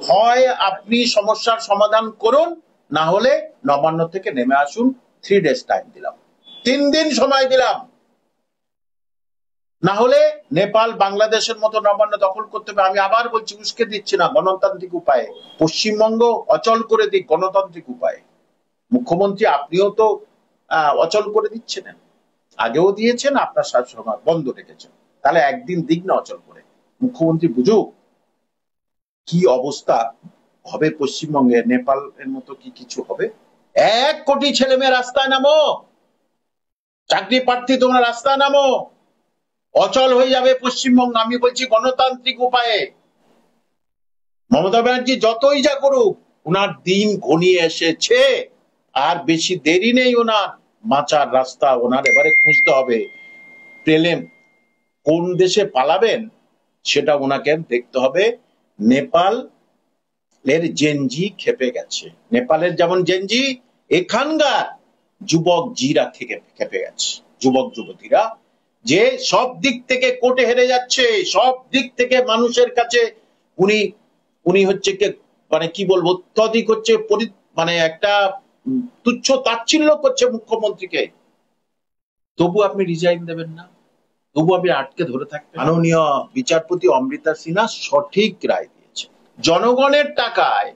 হয় আপনি সমস্যার সমাধান করুন, না হলে নবান্ন থেকে নেমে আসুন। 3 days টাইম দিলাম, 3 দিন সময় দিলাম। না হলে নেপাল বাংলাদেশের মতো নবান্ন দখল করতে হবে। আমি আবার বলছি, উস্কে দিচ্ছি না, গণতান্ত্রিক উপায়ে পশ্চিমবঙ্গ অচল করে দিক, গণতান্ত্রিক উপায়ে। মুখ্যমন্ত্রী আপনিও তো অচল করে দিচ্ছেন, আগেও দিয়েছেন, আপনার শাসনভার বন্ধ রেখেছেন, তাহলে একদিন দিক না অচল করে। মুখ্যমন্ত্রী বুঝুক কি অবস্থা হবে পশ্চিমবঙ্গে। নেপালের মতো কি কিছু হবে? 1 কোটি ছেলে মেয়ে রাস্তায় নামো, চাকরি প্রার্থী তোমরা রাস্তায় নামো, অচল হয়ে যাবে পশ্চিমবঙ্গ। আমি বলছি গণতান্ত্রিক উপায়ে। মমতা ব্যানার্জি যতই যা করুক, ওনার দিন ঘনিয়ে এসেছে, আর বেশি দেরি নেই। ওনার বাঁচার রাস্তা ওনার এবারে খুঁজতে হবে। পেলেন কোন দেশে পালাবেন সেটা ওনাকে দেখতে হবে। নেপাল এর জেনজি খেপে গেছে, নেপালের যেমন জেনজি, এখানকার যুবক জিরা থেকে খেপে গেছে। যুবক যুবতীরা যে সব দিক থেকে কোর্টে হেরে যাচ্ছে, সব দিক থেকে মানুষের কাছে উনি উনি হচ্ছে মানে কি বলবো, অত্যধিক হচ্ছে, মানে একটা তুচ্ছ তাচ্ছিল্য করছে মুখ্যমন্ত্রীকে। তবু আপনি রিজাইন দেবেন না, তবু আপনি আটকে ধরে থাকবেন। মাননীয় বিচারপতি অমৃতা সিনহা সঠিক রায় দিয়েছে। জনগণের টাকায়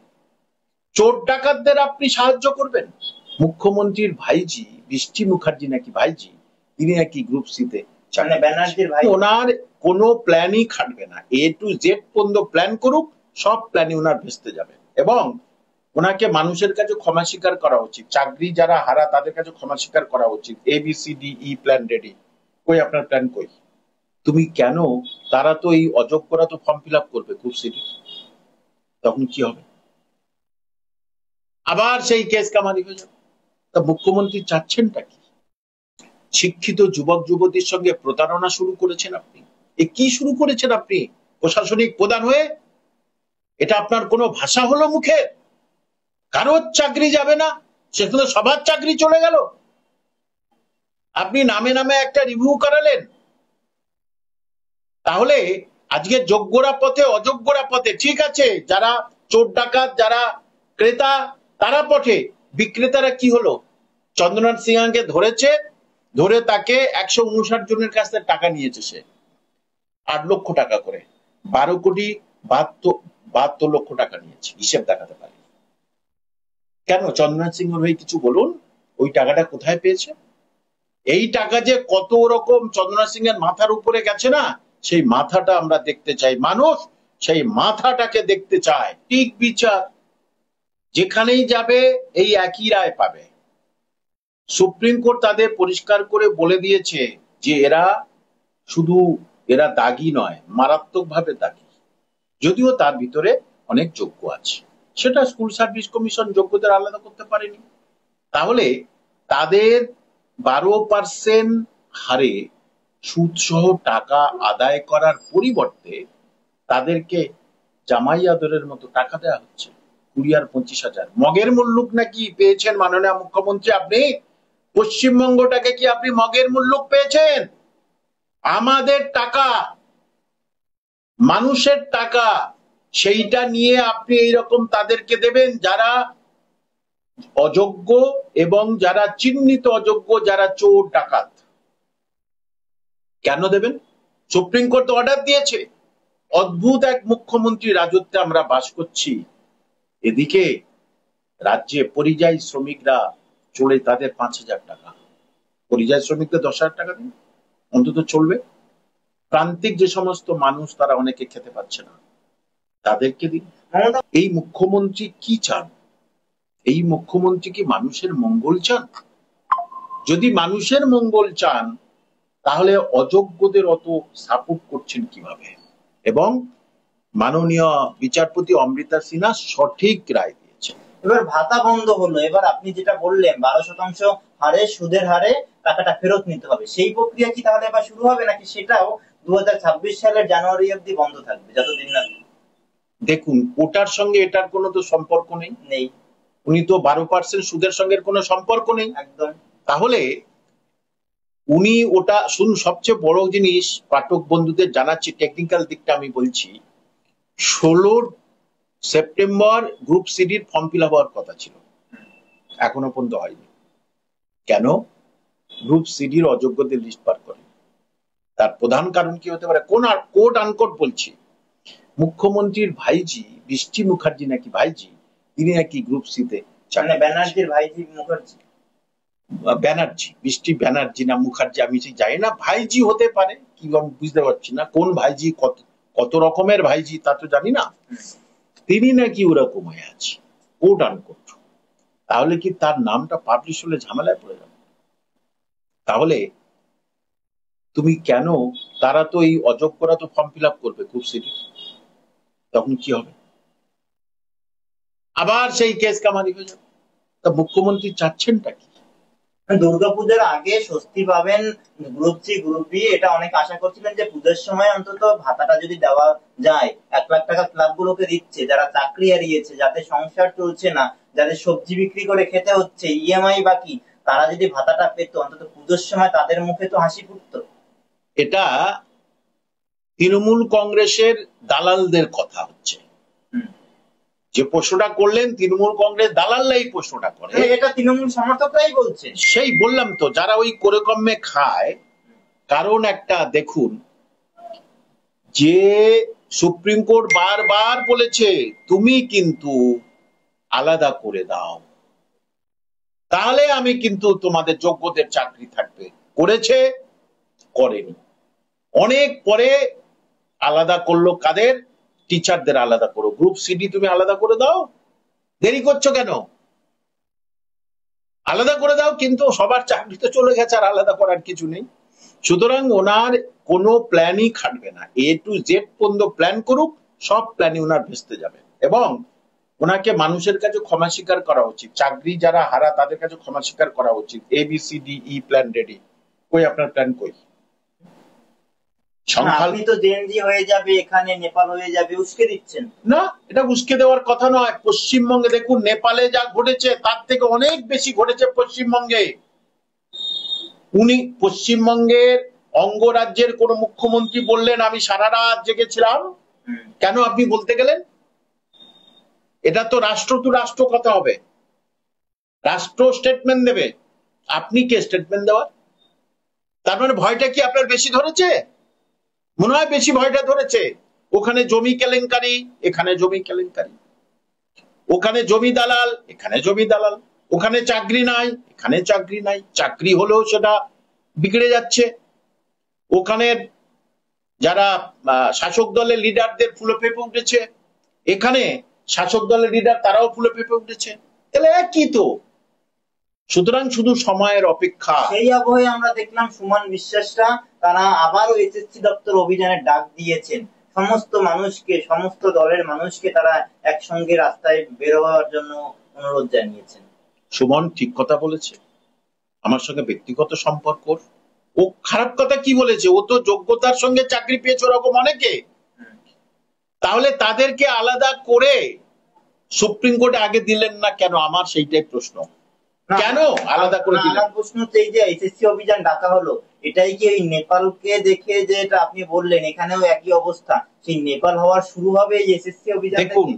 চোর ডাকাতদের আপনি সাহায্য করবেন? মুখ্যমন্ত্রীর ভাইজি বৃষ্টি মুখার্জি নাকি ভাইজি, তিনি নাকি গ্রুপ সিতে, ব্যানার্জির ভাই, ওনার কোনো প্ল্যানই খাটবে না। A to Z পর্যন্ত প্ল্যান করুক, সব প্ল্যানই ওনার ভেস্তে যাবে। এবং ওনাকে মানুষের কাছে ক্ষমা স্বীকার করা উচিত। চাকরি যারা হারা তাদের কাছে ক্ষমা স্বীকার করা উচিত। ABCDE প্ল্যান রেডি, কই আপনার প্ল্যান কই? তুমি কেন? তারা তো এই অযোগ্যরা তো ফর্ম ফিল আপ করবে গ্রুপ সিটি, তখন কি হবে? আবার সেই কেস কামারি হয়ে যাবে। তা মুখ্যমন্ত্রী চাচ্ছেনটা কি? শিক্ষিত যুবক যুবতীর সঙ্গে প্রতারণা শুরু করেছেন আপনি। এ কি শুরু করেছেন আপনি প্রশাসনিক প্রধান হয়ে? এটা আপনার কোনো ভাষা হলো মুখে? কারোর চাকরি যাবে না, সেখানে সবার চাকরি চলে গেল। আপনি নামে নামে একটা রিভিউ করালেন। তাহলে আজকে যোগ্যরা পথে অযোগ্যরা পথে, ঠিক আছে, যারা চোর ডাকাত, যারা ক্রেতা তারা পথে, বিক্রেতারা কি হলো? চন্দ্রনাথ সিনহাকে ধরেছে, ধরে তাকে 159 জনের কাছ থেকে টাকা নিয়েছে, সে 8 লক্ষ টাকা করে, 12 কোটি 72 লক্ষ টাকা নিয়েছে, হিসেব দেখাতে পারে। কেন? চন্দ্রনাথ সিনহার হয়ে কিছু বলুন, ওই টাকাটা কোথায় পেয়েছে? এই টাকা যে কত রকম চন্দ্রনাথ সিংহের মাথার উপরে গেছে না, সেই মাথাটা আমরা দেখতে চাই। মানুষ সেই মাথাটাকে দেখতে চায়। ঠিক বিচার যেখানেই যাবে এই একই রায় পাবে। সুপ্রিম কোর্ট তাদের পরিষ্কার করে বলে দিয়েছে যে এরা দাগী নয়, মারাত্মকভাবে দাগী। যদিও তার ভিতরে অনেক যোগ্য আছে, সেটা স্কুল সার্ভিস কমিশন যোগ্যদের আলাদা করতে পারেনি। তাহলে তাদের 12% হারে সুদ সহ টাকা আদায় করার পরিবর্তে তাদেরকে জামাই আদরের মতো টাকা দেওয়া হচ্ছে, 20 আর 25,000। মগের মুল্লুক নাকি পেয়েছেন মাননীয় মুখ্যমন্ত্রী আপনি? পশ্চিমবঙ্গটাকে কি আপনি মগের মুল্লুক পেয়েছেন? আমাদের টাকা, মানুষের টাকা, সেইটা নিয়ে আপনি এইরকম তাদেরকে দেবেন যারা অযোগ্য এবং যারা চিহ্নিত অযোগ্য, যারা চোর ডাকাত। কেন দেবেন? সুপ্রিম কোর্ট অর্ডার দিয়েছে। অদ্ভুত এক মুখ্যমন্ত্রী রাজত্বে আমরা বাস করছি। এদিকে রাজ্যে পরিযায়ী শ্রমিকরা চলে, তাদের 5,000 টাকা, পরিযায়ী শ্রমিকদের 10,000 টাকা দিন, অন্তত চলবে। প্রান্তিক যে সমস্ত মানুষ তারা অনেকে খেতে পাচ্ছে না, তাদেরকে দিন। এই মুখ্যমন্ত্রী কি চান? এই মুখ্যমন্ত্রী কি মানুষের মঙ্গল চান? যদি মানুষের মঙ্গল চান তাহলে অযোগ্যদের অত সাপোর্ট করছেন কিভাবে? এবং মাননীয় বিচারপতি অমৃতা সিনহা সঠিক রায় দিয়েছে। এবার ভাতা বন্ধ হলো, এবার আপনি যেটা বললেন 12% হারে, সুদের হারে টাকাটা ফেরত নিতে হবে, সেই প্রক্রিয়া কি তাহলে এবার শুরু হবে, নাকি সেটাও 2026 সালের জানুয়ারি অবধি বন্ধ থাকবে, যতদিন না? দেখুন, ওটার সঙ্গে এটার কোনো তো সম্পর্ক নেই। উনি তো 12% সুদের সঙ্গে কোনো সম্পর্ক নেই একদম। তাহলে উনি ওটা শুনুন, সবচেয়ে বড় জিনিস পাঠক বন্ধুদের জানাচ্ছি, টেকনিক্যাল দিকটা আমি বলছি। সেপ্টেম্বর গ্রুপ সিডির ফর্ম ফিল আপ হওয়ার কথা ছিল, এখনো পর্যন্ত হয়নি। কেন? গ্রুপ সিডির অযোগ্যদের লিস্ট বার করে। তার প্রধান কারণ কি হতে পারে? কোট আনকোট বলছি, মুখ্যমন্ত্রীর ভাইজি বৃষ্টি মুখার্জি নাকি ভাইজি, তিনি নাকি গ্রুপ সিতে, মানে ব্যানার্জির ভাইজি মুখার্জি, ব্যানার্জি, বৃষ্টি ব্যানার্জি না মুখার্জি আমি ঠিক জানি না, ভাইজি হতে পারে কি আমি বুঝতে পারছি না, কোন ভাইজি, কত রকমের ভাইজি তা তো জানি না, তিনি নাকি ওরকম হয়ে আছে কোট আনকোট। তাহলে কি তার নামটা পাবলিশ হলে ঝামেলায় পড়ে যাবে? তাহলে তুমি কেন, তারা তো এই অযোগ্যরা তো ফর্ম ফিল আপ করবে গ্রুপ সিডি, তখন কি হবে? আবার সেই কেস কামারি হয়ে যাবে। তা মুখ্যমন্ত্রী চাচ্ছেনটা কি? দুর্গাপূজার আগে স্বস্তি পাবেন গ্রুপ সি গ্রুপ বি, এটা অনেক আশা করছিলেন যে পুজোর সময় অন্তত ভাতাটা যদি দেওয়া যায়। 1 লাখ টাকা ক্লাব গুলোকে দিচ্ছে, যারা চাকরি হারিয়েছে, যাদের সংসার চলছে না, যাদের সবজি বিক্রি করে খেতে হচ্ছে, ইএমআই বাকি, তারা যদি ভাতাটা পেত অন্তত পুজোর সময় তাদের মুখে তো হাসি ফুটতো। এটা তৃণমূল কংগ্রেসের দালালদের কথা হচ্ছে। যে প্রশ্নটা করলেন তৃণমূল কংগ্রেস দালালরাই প্রশ্নটা করে, এটা তৃণমূল সমর্থকরাই বলছে। সেই বললাম তো, যারা ওই করে কমে খায়। কারণ একটা দেখুন, যে সুপ্রিম কোর্ট বারবার বলেছে তুমি কিন্তু আলাদা করে দাও, তাহলে আমি কিন্তু তোমাদের যোগ্যদের চাকরি থাকবে, করেছে, করেনি। অনেক পরে আলাদা করলো কাদের? টিচারদের আলাদা করো, গ্রুপ সিডি তুমি আলাদা করে দাও, দেরি করছো কেন? আলাদা করে দাও, কিন্তু সবার চাকরি তো চলে গেছে, আর আলাদা করার কিছু নেই। সুতরাং ওনার কোনো প্ল্যানই খাটবে না, এ টু জেড পর্যন্ত প্ল্যান করুক, সব প্ল্যানই ওনার ভেস্তে যাবে। এবং ওনাকে মানুষের কাছে ক্ষমা স্বীকার করা উচিত, চাকরি যারা হারা তাদের কাছে ক্ষমা স্বীকার করা উচিত। ABCDE প্ল্যান রেডি, কই আপনার প্ল্যান কই? আপনি তো জেএনজি হয়ে যাবে, এখানে নেপাল হয়ে যাবে, উস্কে দিচ্ছেন। না, এটা উস্কে দেওয়ার কথা নয়। পশ্চিমবঙ্গে দেখুন, নেপালে যা ঘটেছে তার থেকে অনেক বেশি ঘটেছে পশ্চিমবঙ্গে। উনি পশ্চিমবঙ্গের অঙ্গরাজ্যের কোন মুখ্যমন্ত্রী বললেন আমি সারা রাত জেগেছিলাম? কেন আপনি বলতে গেলেন? এটা তো রাষ্ট্র টু রাষ্ট্র কথা হবে, রাষ্ট্র স্টেটমেন্ট দেবে, আপনি কে স্টেটমেন্ট দেওয়ার? তার মানে ভয়টা কি আপনার বেশি ধরেছে? মনে হয় বেশি ভয়টা ধরেছে। ওখানে জমি কেলেঙ্কারি, এখানে জমি কেলেঙ্কারি, ওখানে জমি দালাল, এখানে জমি দালাল, ওখানে চাকরি নাই, এখানে চাকরি নাই, চাকরি হলেও সেটা বিগড়ে যাচ্ছে। ওখানে যারা শাসক দলের লিডারদের ফুলে ফেপে উঠেছে, এখানে শাসক দলের লিডার তারাও ফুলে ফেপে উঠেছে, তাহলে একই তো। সুতরাং শুধু সময়ের অপেক্ষা। সেই আবহে আমরা দেখলাম সুমন বিশ্বাসরা তারা আবারও এসএসসি দপ্তর অভিযানের ডাক দিয়েছেন, সমস্ত মানুষকে, সমস্ত দলের মানুষকে তারা একসঙ্গে রাস্তায় বের হওয়ার জন্য অনুরোধ জানিয়েছেন। সুমন ঠিক কথা বলেছে, আমার সঙ্গে ব্যক্তিগত সম্পর্ক। ও খারাপ কথা কি বলেছে? ও তো যোগ্যতার সঙ্গে চাকরি পেয়েছে ওরকম অনেকে, তাহলে তাদেরকে আলাদা করে সুপ্রিম কোর্টে আগে দিলেন না কেন? আমার সেইটাই প্রশ্ন, কেন আলাদা করে দিলেন? আমার প্রশ্ন হচ্ছে এই যে এসএসসি অভিযান ডাকা হলো, এটাই কি ওই নেপালকে দেখে যে এটা আপনি বললেন এখানেও একই অবস্থা, সেই নেপাল হওয়ার শুরু হবে এই এসএসসি অভিযান? দেখুন,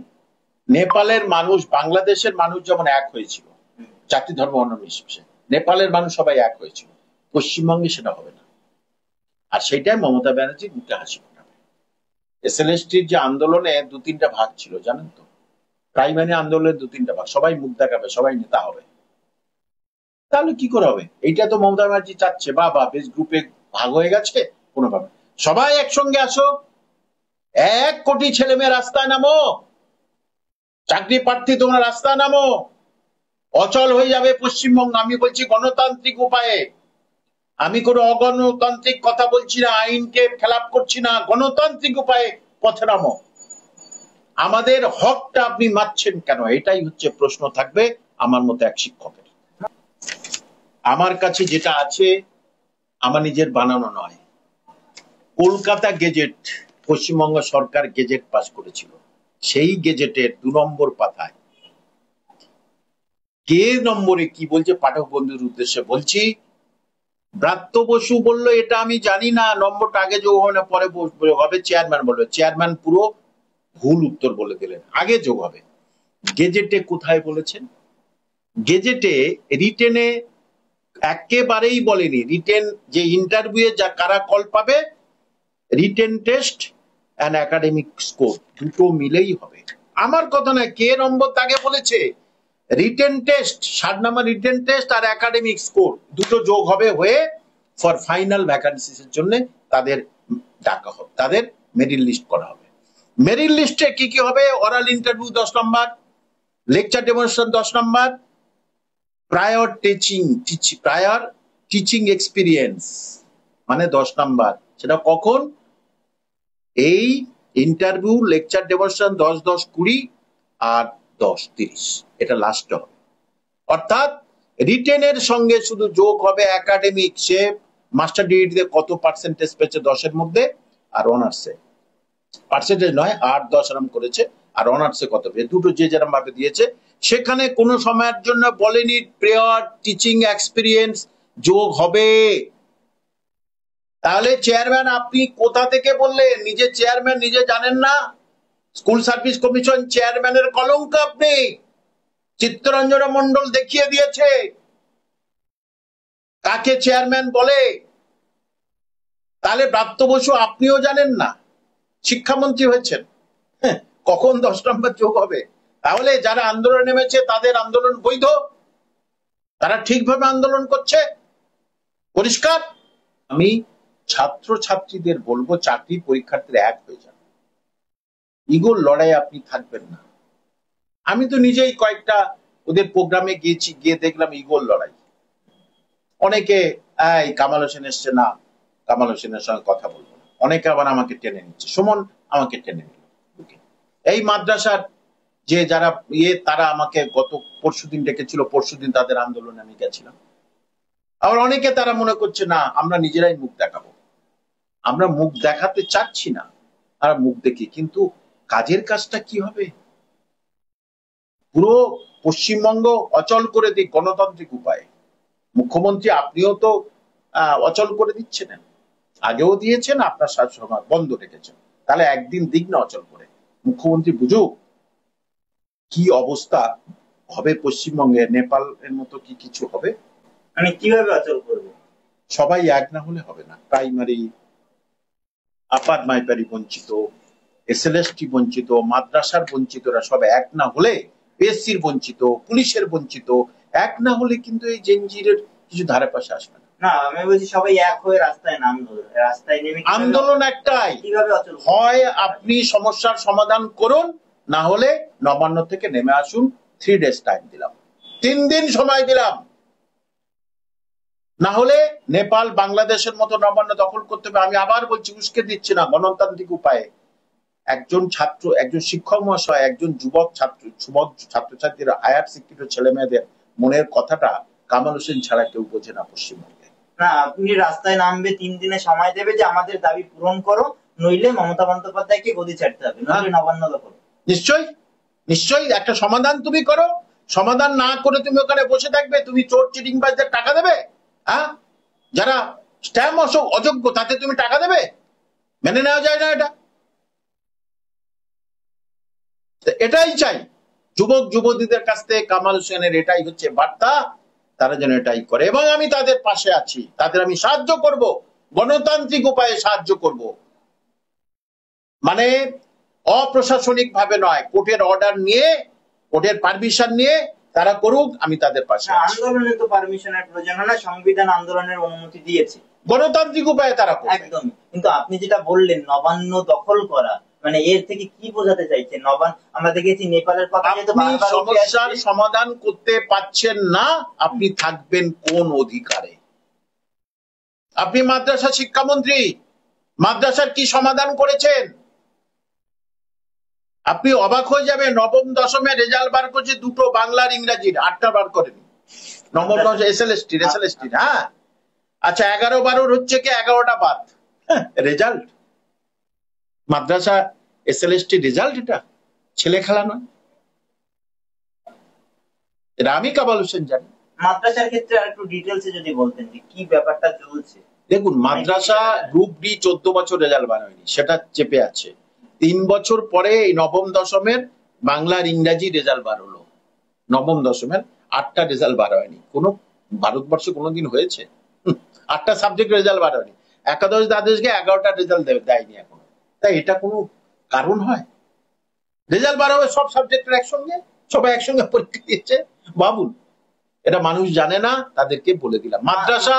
নেপালের মানুষ বাংলাদেশের মানুষ যেমন এক হয়েছিল জাতি ধর্ম অন্য নির্বিশেষে, নেপালের মানুষ সবাই এক হয়েছিল, পশ্চিমবঙ্গে সেটা হবে না। আর সেটাই মমতা ব্যানার্জির মুখে হাসি ফোটাবে। SLSTর যে আন্দোলনে 2-3টা ভাগ ছিল জানেন তো, প্রাইমারি আন্দোলনের 2-3টা ভাগ, সবাই মুখ দেখাবে, সবাই নেতা হবে, তাহলে কি করে হবে? এইটা তো মমতা ব্যানার্জি চাচ্ছে। বা বেশ গ্রুপে ভাগ হয়ে গেছে কোনোভাবে, সবাই একসঙ্গে আসো, 1 কোটি ছেলে মেয়ে রাস্তায় নামো, চাকরি প্রার্থী তোমরা রাস্তায় নামো, অচল হয়ে যাবে পশ্চিমবঙ্গ। আমি বলছি গণতান্ত্রিক উপায়ে, আমি কোনো অগণতান্ত্রিক কথা বলছি না, আইনকে খেলাপ করছি না, গণতান্ত্রিক উপায়ে পথে নামো। আমাদের হকটা আপনি মারছেন কেন? এটাই হচ্ছে প্রশ্ন থাকবে আমার মতো এক শিক্ষকের। আমার কাছে যেটা আছে আমার নিজের বানানো নয়, কলকাতা গেজেট, পশ্চিমবঙ্গ সরকার গেজেট পাস করেছিল, সেই গেজেটের 2 নম্বর পাতায় কে নম্বরে কি বলছে পাঠক বন্ধুর উদ্দেশ্যে বলছি। ব্রাত্য বসু বললো এটা আমি জানি না, নম্বরটা আগে যোগ হবে না পরে হবে, চেয়ারম্যান বললো, চেয়ারম্যান পুরো ভুল উত্তর বলে দিলেন। আগে যোগ হবে। গেজেটে কোথায় বলেছেন? গেজেটে রিটেনে একেবারেই বলেনি। রিটেন যে ইন্টারভিউ যা কারা কল পাবে, written test and academic score দুটো মিলেই হবে। আমার কথা না, কে নম্বর তাকে বলেছে রিটেন টেস্ট, 60 নম্বর রিটেন টেস্ট আর একাডেমিক স্কোর দুটো যোগ হবে, হয়ে ফর ফাইনাল ভ্যাকান্সিস এর জন্য তাদের ডাকা হবে, তাদের মেরিট লিস্ট করা হবে। মেরিট লিস্টে কি কি হবে? ওরাল ইন্টারভিউ 10 নম্বর, লেকচার ডেমনস্ট্রেশন 10 নম্বর, প্রায়র টিচিং এক্সপিরিয়েন্স মানে 10 নম্বর। সেটা কখন? এই ইন্টারভিউ, লেকচার ডেমনস্ট্রেশন 10, 10, 20 আর 10, 30, এটা লাস্ট হবে। অর্থাৎ রিটেনের সঙ্গে শুধু যোগ হবে একাডেমিক, সে মাস্টার ডিগ্রিতে কত পার্সেন্টেজ পেয়েছে 10-এর মধ্যে, আর অনার্সে পার্সেন্টেজ নয় 8-10 এরম করেছে, আর অনার্সে কত পেয়েছে, দুটো যে যেরকম ভাবে দিয়েছে। সেখানে কোনো সময়ের জন্য বলেনি প্রেয়ার টিচিং এক্সপিরিয়েন্স যোগ হবে। তাহলে চেয়ারম্যান আপনি কোথা থেকে বললেন? নিজে চেয়ারম্যান নিজে জানেন না? স্কুল সার্ভিস কমিশন চেয়ারম্যানের কলঙ্ক আপনি। চিত্তরঞ্জন মন্ডল দেখিয়ে দিয়েছে কাকে চেয়ারম্যান বলে। তাহলে ব্রাত্য বসু আপনিও জানেন না, শিক্ষামন্ত্রী হয়েছেন, কখন 10 নম্বর যোগ হবে? তাহলে যারা আন্দোলন নেমেছে তাদের আন্দোলন বৈধ, তারা ঠিকভাবে আন্দোলন করছে, পরিষ্কার। আমি ছাত্র ছাত্রীদের বলবো, চাকরি পরীক্ষার্থীরা এক হয়ে যান, ইগোর লড়াই আপনি থাকবেন না। আমি তো নিজেই কয়েকটা ওদের প্রোগ্রামে গিয়েছি, গিয়ে দেখলাম ইগোর লড়াই। অনেকে এই কামাল হোসেন এসছে না, কামাল হোসেনের সঙ্গে কথা বলবো না, অনেকে আবার আমাকে টেনে নিচ্ছে, সুমন আমাকে টেনে নিল। এই মাদ্রাসার যে যারা তারা আমাকে গত পরশুদিন ডেকেছিল, পরশুদিন তাদের আন্দোলনে আমি গেছিলাম। আবার অনেকে তারা মনে করছে না আমরা নিজেরাই মুখ দেখাবো। আমরা মুখ দেখাতে চাচ্ছি না, আর মুখ দেখি, কিন্তু কাজের কাজটা কি হবে? পুরো পশ্চিমবঙ্গ অচল করে দিক গণতান্ত্রিক উপায়ে। মুখ্যমন্ত্রী আপনিও তো অচল করে দিচ্ছেন, আগেও দিয়েছেন, আপনার শাসনভার বন্ধ রেখেছেন, তাহলে একদিন দিক না অচল করে। মুখ্যমন্ত্রী বুঝুক কি অবস্থা হবে পশ্চিমবঙ্গে। নেপাল এর মতো কি কিছু হবে? মানে কিভাবে অচল করবে? সবাই এক না হলে হবে না। প্রাইমারি, আপার প্রাইমারি বঞ্চিত, এসএলএসটি বঞ্চিত, মাদ্রাসার বঞ্চিতরা সব এক না হলে, পিএসসির বঞ্চিত, পুলিশের বঞ্চিত, এক না হলে কিন্তু এই জেনজিরের কিছু ধারে পাশে আসবে না। না, আমি বলছি সবাই এক হয়ে রাস্তায় নামলো, রাস্তায় নেমে আন্দোলন একটাই, কিভাবে অচল? হয় আপনি সমস্যার সমাধান করুন, না হলে নবান্ন থেকে নেমে আসুন। 3 days টাইম দিলাম, 3 দিন সময় দিলাম, না হলে নেপাল বাংলাদেশের মতো নবান্ন দখল করতে হবে। আমি আবার বলছি, উস্কে দিচ্ছি না, গণতান্ত্রিক উপায়ে। একজন ছাত্র, একজন শিক্ষক মহাশয়, একজন যুবক ছাত্রছাত্রীরা, হায়ার শিক্ষিত ছেলে মেয়েদের মনের কথাটা কামাল হোসেন ছাড়া কেউ বোঝে না পশ্চিমবঙ্গে। না, আপনি রাস্তায় নামবে, 3 দিনের সময় দেবে যে আমাদের দাবি পূরণ করো, নইলে মমতা বন্দ্যোপাধ্যায়কে গদি ছাড়তে হবে, নইলে নবান্ন দখল। নিশ্চয়ই নিশ্চয়ই একটা সমাধান তুমি করো। সমাধান না করে তুমি ওখানে বসে থাকবে? তুমি চোর চিটিংবাজদের টাকা দেবে? যারা স্ট্যাম্প অযোগ্য তাতে তুমি টাকা দেবে? মেনে নেওয়া যায় না এটা। এটাই চাই যুবক যুবতীদের কাছ থেকে। কামাল হোসেনের এটাই হচ্ছে বার্তা, তারা যেন এটাই করে, এবং আমি তাদের পাশে আছি, তাদের আমি সাহায্য করব, গণতান্ত্রিক উপায়ে সাহায্য করব। মানে অপ্রশাসনিক ভাবে নয়, কোর্টের অর্ডার নিয়ে, কোর্টের পারমিশন নিয়ে তারা করুক, আমি তাদের পাশে। আন্দোলনে তো পারমিশনের প্রয়োজন হয় না, সংবিধান আন্দোলনের অনুমতি দিয়েছে, গণতান্ত্রিক উপায়ে তারা করবে। একদম। কিন্তু আপনি যেটা বললেন নবান্ন দখল করা, মানে এর থেকে কি বোঝাতে চাইছেন? নবান্ন আমরা দেখেছি নেপালের কথা, আপনি সমস্যার সমাধান করতে পারছেন না, আপনি থাকবেন কোন অধিকারে? আপনি মাদ্রাসা শিক্ষামন্ত্রী, মাদ্রাসার কি সমাধান করেছেন? আপনি অবাক হয়ে যাবেন, নবম দশমের রেজাল্ট বার করছে, দুটো বাংলার ইংরাজির, 8টা বার করেনি। নবম দশম এসএলএসটি, হ্যাঁ আচ্ছা, 11-12 হচ্ছে কি 11টা বাদ রেজাল্ট। মাদ্রাসা এসএলএসটি রেজাল্ট, এটা ছেলে খেলা নয়। এটা আমি কামাল হোসেন জানি। মাদ্রাসার ক্ষেত্রে আর একটু ডিটেইলসে যদি বলতেন যে কি ব্যাপারটা চলছে। দেখুন, মাদ্রাসা গ্রুপ ডি 14 বছর রেজাল্ট বার হয়নি, সেটা চেপে আছে। 3 বছর পরে এই নবম দশমের বাংলার ইংরাজি রেজাল্ট বার হলো। নবম দশমের 8টা রেজাল্ট বার হয়নি। ভারতবর্ষে কোনোদিন হয়েছে? 8টা সাবজেক্ট রেজাল্ট বার হয়নি। একাদশ দ্বাদশকে 11টা রেজাল্ট দেয়নি এখনো। তাই এটা কোনো কারণ হয়? রেজাল্ট বার হবে সব সাবজেক্টের একসঙ্গে, সবাই একসঙ্গে পরীক্ষা দিয়েছে। ভাবুন, এটা মানুষ জানে না, তাদেরকে বলে দিলাম। মাদ্রাসা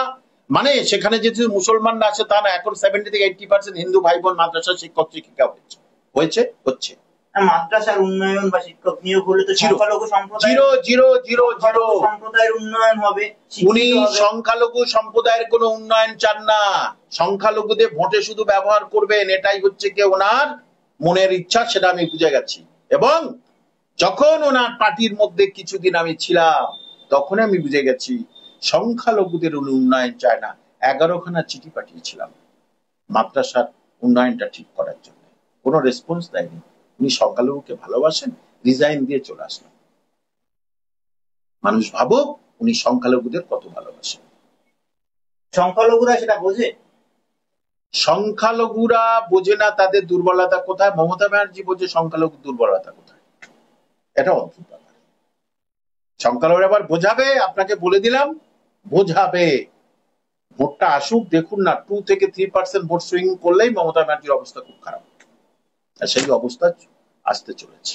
মানে সেখানে যেহেতু মুসলমান না আছে তা না, এখন 70 থেকে 80% হিন্দু ভাই বোন মাদ্রাসা শিক্ষক শিক্ষিকা হচ্ছে। মাদ্রাসার উন্নয়ন বা শিক্ষক নিয়োগ হলে তো সংখ্যালঘু সম্প্রদায়ের উন্নয়ন হবে। উনি সংখ্যালঘু সম্প্রদায়ের কোনো উন্নয়ন চান না, সংখ্যালঘুদের ভোটে শুধু ব্যবহার করবেন, এটাই হচ্ছে কি ওনার মনের ইচ্ছা, সেটা আমি বুঝে গেছি। এবং যখন ওনার পার্টির মধ্যে কিছুদিন আমি ছিলাম, তখন আমি বুঝে গেছি সংখ্যালঘুদের উন্নয়ন চায় না। 11খানা চিঠি পাঠিয়েছিলাম মাদ্রাসার উন্নয়নটা ঠিক করার জন্য, কোনো রেসপন্স দেয়নি। উনি সংখ্যালঘুকে ভালোবাসেন, রিজাইন দিয়ে চলে আসলাম। মানুষ ভাবুক উনি সংখ্যালঘুদের কত ভালোবাসেন। সংখ্যালঘুরা সেটা বোঝে? সংখ্যালঘুরা বোঝে না তাদের দুর্বলতা কোথায়। মমতা ব্যানার্জি বোঝে সংখ্যালঘুর দুর্বলতা কোথায়। এটা অদ্ভুত ব্যাপার। সংখ্যালঘুরা আবার বোঝাবে, আপনাকে বলে দিলাম, বোঝাবে। ভোটটা আসুক, দেখুন না, 2 থেকে 3% ভোট সুইং করলেই মমতা ব্যানার্জির অবস্থা খুব খারাপ। আর সেই অবস্থা আসতে চলেছে।